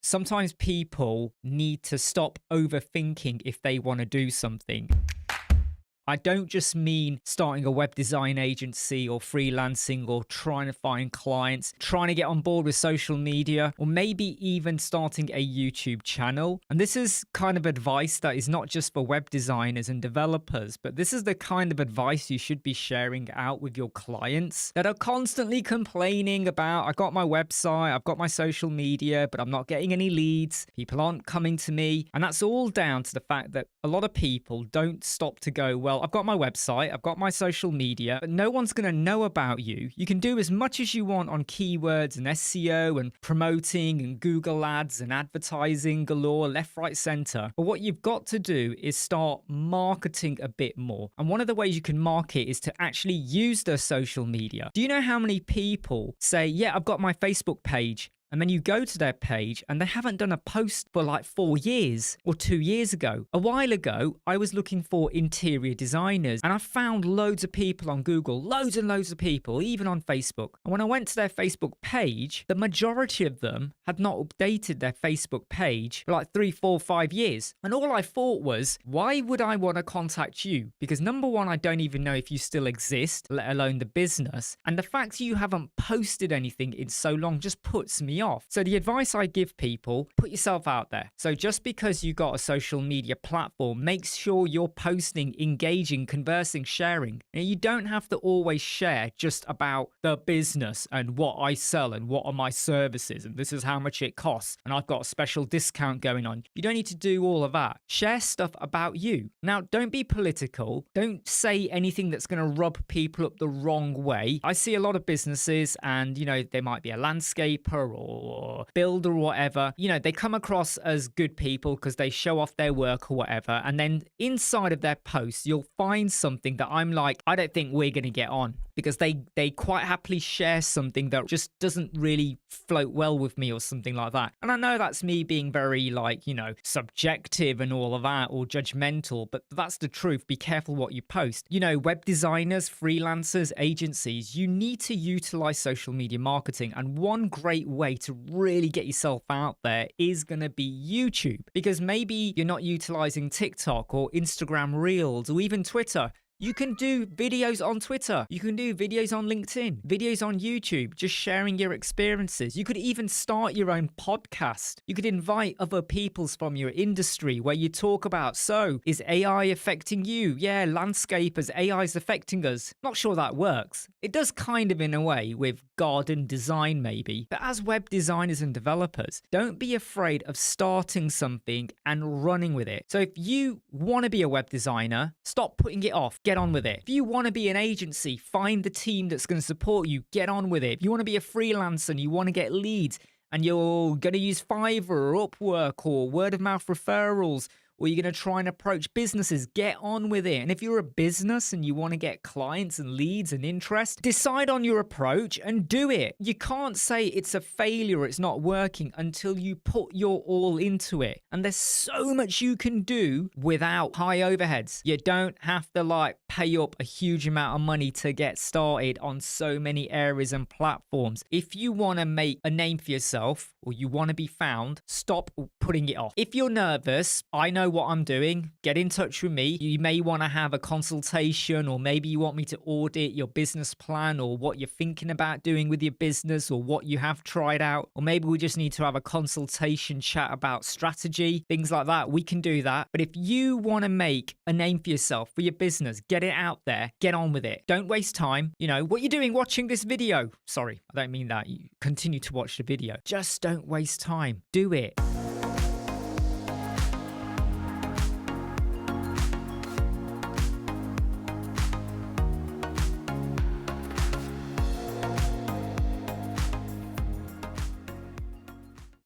sometimes people need to stop overthinking if they want to do something. I don't just mean starting a web design agency or freelancing or trying to find clients, trying to get on board with social media, or maybe even starting a YouTube channel. And this is kind of advice that is not just for web designers and developers, but this is the kind of advice you should be sharing out with your clients that are constantly complaining about, I've got my website, I've got my social media, but I'm not getting any leads. People aren't coming to me. And that's all down to the fact that a lot of people don't stop to go, well, I've got my website, I've got my social media, but no one's going to know about you. You can do as much as you want on keywords and SEO and promoting and Google ads and advertising galore, left, right, center. But what you've got to do is start marketing a bit more. And one of the ways you can market is to actually use their social media. Do you know how many people say, yeah, I've got my Facebook page, and then you go to their page and they haven't done a post for like 4 years or 2 years ago? A while ago, I was looking for interior designers and I found loads of people on Google, loads and loads of people, even on Facebook. And when I went to their Facebook page, the majority of them had not updated their Facebook page for like 3, 4, 5 years. And all I thought was, why would I want to contact you? Because number one, I don't even know if you still exist, let alone the business. And the fact you haven't posted anything in so long just puts me off. So the advice I give people, put yourself out there. So just because you got a social media platform, make sure you're posting, engaging, conversing, sharing. Now, you don't have to always share just about the business and what I sell and what are my services and this is how much it costs and I've got a special discount going on. You don't need to do all of that. Share stuff about you. Now, don't be political. Don't say anything that's going to rub people up the wrong way. I see a lot of businesses and, they might be a landscaper or builder or whatever, they come across as good people because they show off their work or whatever. And then inside of their posts, you'll find something that I'm like, I don't think we're going to get on, because they quite happily share something that just doesn't really float well with me or something like that. And I know that's me being very subjective and all of that, or judgmental, but that's the truth. Be careful what you post. Web designers, freelancers, agencies, you need to utilize social media marketing. And one great way to really get yourself out there is going to be YouTube, because maybe you're not utilizing TikTok or Instagram Reels or even Twitter. You can do videos on Twitter. You can do videos on LinkedIn, videos on YouTube, just sharing your experiences. You could even start your own podcast. You could invite other people from your industry where you talk about, so is AI affecting you? Yeah, landscapers, AI is affecting us. Not sure that works. It does kind of in a way with garden design maybe. But as web designers and developers, don't be afraid of starting something and running with it. So if you want to be a web designer, stop putting it off. Get on with it. If you want to be an agency, find the team that's going to support you. Get on with it. If you want to be a freelancer and you want to get leads and you're going to use Fiverr or Upwork or word of mouth referrals, or you're going to try and approach businesses, get on with it. And if you're a business and you want to get clients and leads and interest, decide on your approach and do it. You can't say it's a failure, it's not working until you put your all into it. And there's so much you can do without high overheads. You don't have to pay up a huge amount of money to get started on so many areas and platforms. If you want to make a name for yourself or you want to be found, stop putting it off. If you're nervous, I know what I'm doing. Get in touch with me. You may want to have a consultation, or maybe you want me to audit your business plan or what you're thinking about doing with your business or what you have tried out. Or maybe we just need to have a consultation chat about strategy, things like that. We can do that. But if you want to make a name for yourself, for your business, get it out there, get on with it. Don't waste time. What you're doing watching this video. Sorry, I don't mean that. You continue to watch the video. Just don't waste time. Do it.